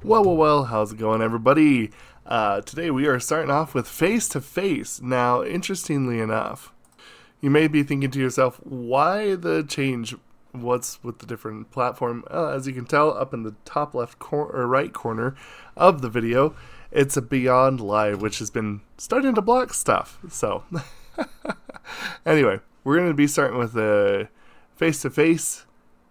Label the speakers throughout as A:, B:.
A: Well, how's it going, everybody? Today we are starting off with Face to Face. Now, interestingly enough, you may be thinking to yourself, why the change? What's with the different platform? As you can tell, up in the top left or right corner of the video, it's a Beyond Live, which has been starting to block stuff. So, anyway, we're going to be starting with a Face to Face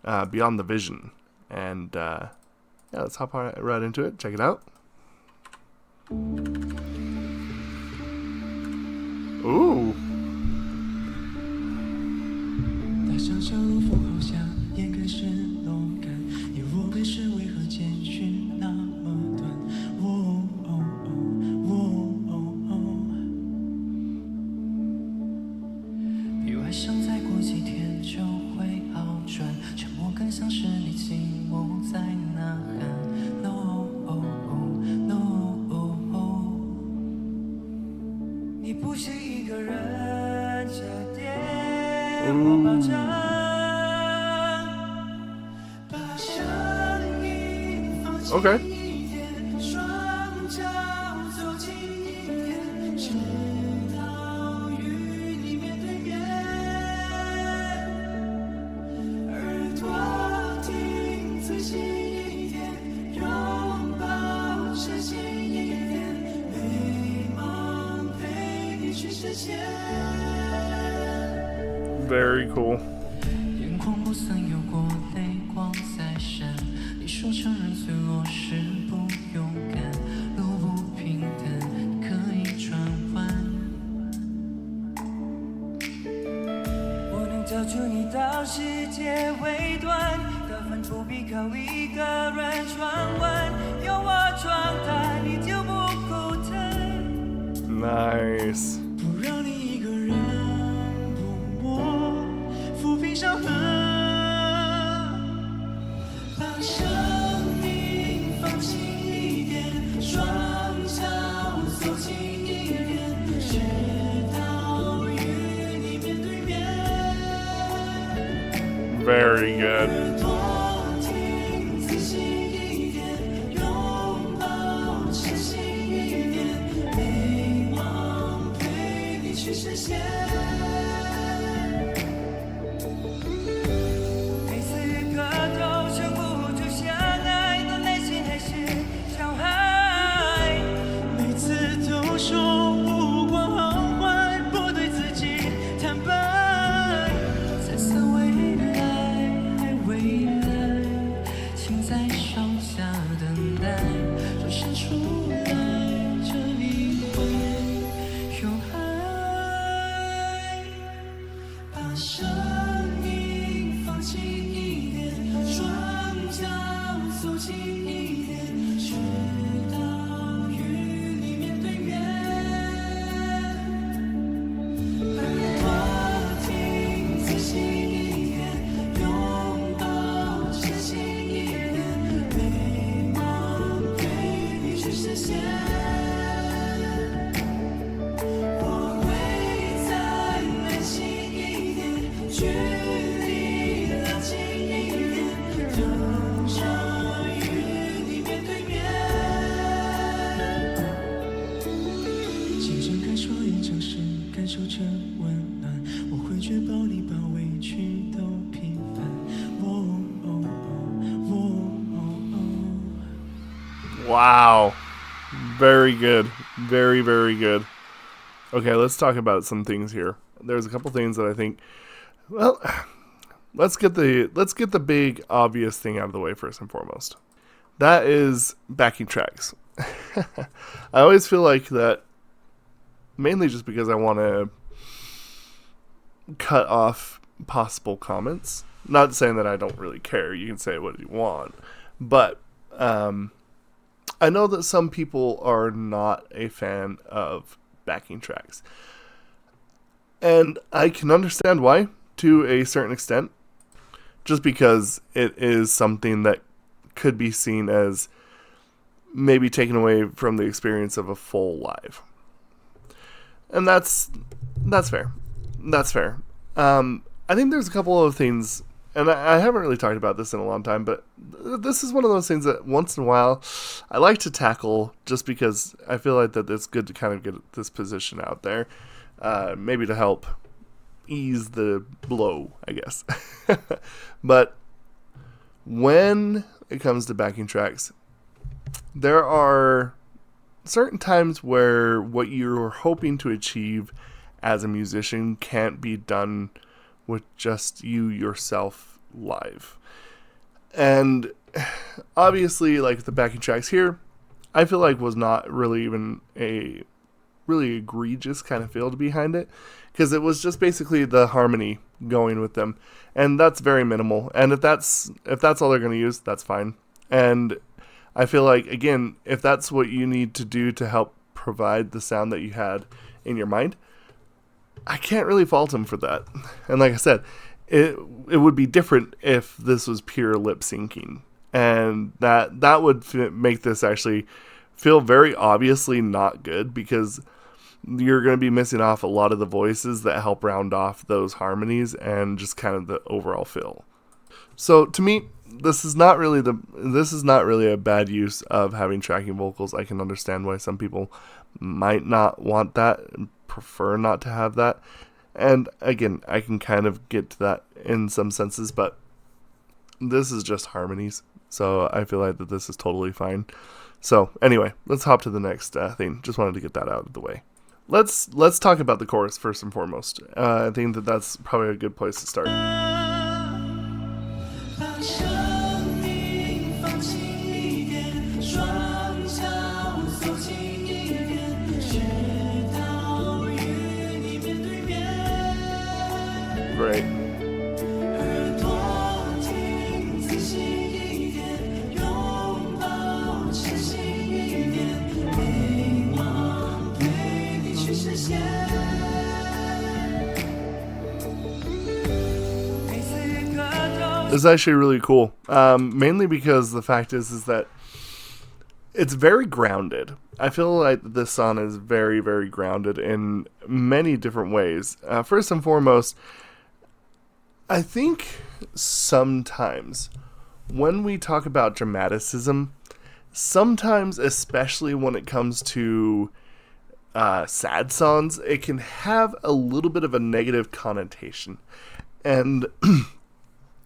A: Beyond the Vision. And, yeah, let's hop right into it. Check it out. Ooh.
B: 大象小路风后下，掩盖是龙感。你若被是为何结局那么短？别爱上再过几天就会好转，沉默更像是你寂寞在呐喊。No no， 你不是一个人，这点我保证。把声音放轻一点，双脚走近一点，直到与你面对面。耳朵听仔细一点，拥抱深情一点，美梦陪你去实现。
A: Very cool.
B: 眼眶不曾有过泪光在闪，你说承认脆弱是不勇敢，路不平坦可以转弯。我能找出你到世界尾端，高反复必靠一个人闯关，有我闯它你就不孤单。
A: Nice.
B: 不让你一个人抚平伤痕，把生命放轻一点，双脚走近一点，直到与你面对面。
A: Very good.
B: 耳朵听仔细一点，拥抱深情一点，美梦陪你去实现。声音放轻一点，双脚走近一点，直到与你面对面。耳朵听仔细一点，拥抱深情一点，美梦陪你去实现。距离拉近一点，等着与你面对面。轻声感受一场时，感受这温暖，我会确保你把委屈都平反。
A: Wow. Very good. Very, very good. Okay, let's talk about some things here. There's a couple things that I think. Well, let's get the big obvious thing out of the way first and foremost. That is backing tracks. I always feel like that, mainly just because I want to cut off possible comments. Not saying that I don't really care. You can say what you want, but I know that some people are not a fan of backing tracks, and I can understand why. To a certain extent, just because it is something that could be seen as maybe taken away from the experience of a full live. And that's fair. That's fair. I think there's a couple of things and I haven't really talked about this in a long time, but this is one of those things that once in a while I like to tackle just because I feel like that it's good to kind of get this position out there, maybe to help ease the blow, I guess. But when it comes to backing tracks, there are certain times where what you're hoping to achieve as a musician can't be done with just you yourself live. And obviously, like the backing tracks here, I feel like was not really even a really egregious kind of feel behind it, because it was just basically the harmony going with them, and that's very minimal. And if that's all they're going to use, that's fine. And I feel like, again, if that's what you need to do to help provide the sound that you had in your mind, I can't really fault him for that. And like I said, it would be different if this was pure lip syncing, and that would make this actually feel very obviously not good, because you're going to be missing off a lot of the voices that help round off those harmonies and just kind of the overall feel. So to me, this is not really a bad use of having tracking vocals. I can understand why some people might not want that, prefer not to have that. And again, I can kind of get to that in some senses, but this is just harmonies. So I feel like that this is totally fine. So anyway, let's hop to the next thing. Just wanted to get that out of the way. Let's talk about the chorus first and foremost. I think that that's probably a good place to start. Great. It's actually really cool, mainly because the fact is that it's very grounded. I feel like this song is very, very grounded in many different ways. First and foremost, I think sometimes when we talk about dramaticism, sometimes, especially when it comes to sad songs, it can have a little bit of a negative connotation. And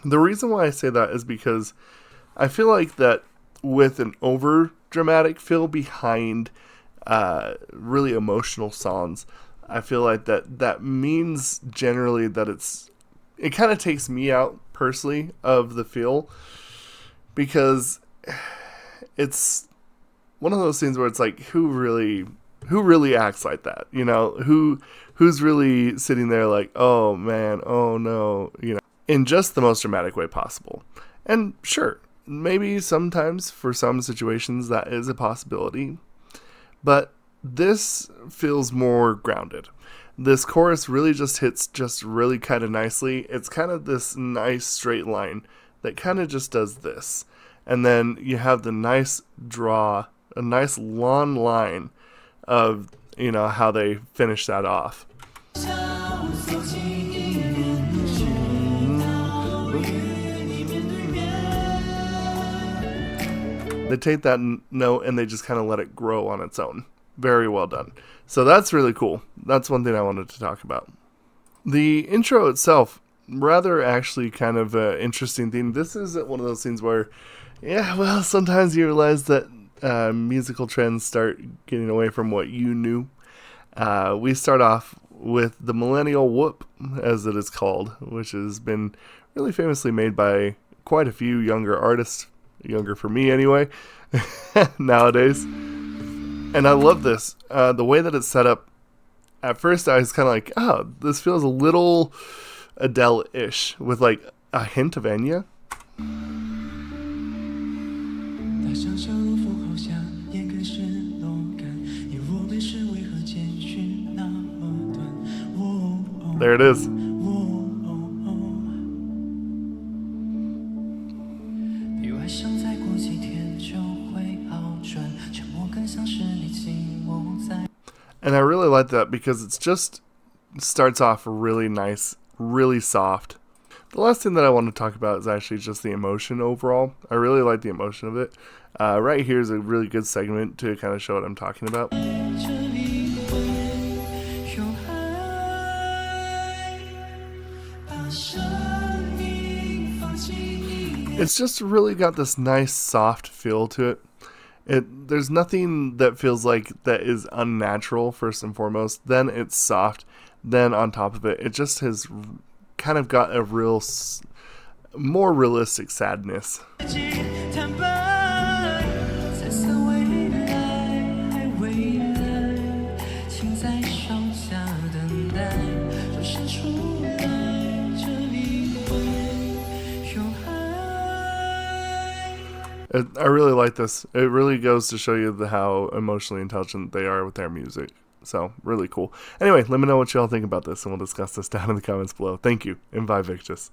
A: the reason why I say that is because I feel like that with an over dramatic feel behind really emotional songs, I feel like that means generally that it kind of takes me out personally of the feel, because it's one of those things where it's like, who really acts like that, you know? Who's really sitting there like, oh man, oh no, you know, in just the most dramatic way possible. And sure, maybe sometimes for some situations that is a possibility, but this feels more grounded. This chorus really just hits just really kind of nicely. It's kind of this nice straight line that kind of just does this. And then you have the nice draw, a nice long line of, you know, how they finish that off. They take that note and they just kind of let it grow on its own. Very well done. So that's really cool. That's one thing I wanted to talk about. The intro itself, rather actually kind of an interesting thing. This is one of those things where, yeah, well, sometimes you realize that musical trends start getting away from what you knew. We start off with the millennial whoop, as it is called, which has been really famously made by quite a few younger artists, younger for me anyway, nowadays. And I love this. The way that it's set up, at first I was kind of like, oh, this feels a little Adele-ish, with like a hint of Enya. There it is. And I really like that because it's just starts off really nice, really soft. The last thing that I want to talk about is actually just the emotion overall. I really like the emotion of it. Right here is a really good segment to kind of show what I'm talking about. It's just really got this nice soft feel to it. There's nothing that feels like that is unnatural first and foremost. Then it's soft. Then on top of it, it just has kind of got a real, more realistic sadness. I really like this. It really goes to show you how emotionally intelligent they are with their music. So, really cool. Anyway, let me know what y'all think about this, and we'll discuss this down in the comments below. Thank you, and bye, Victus.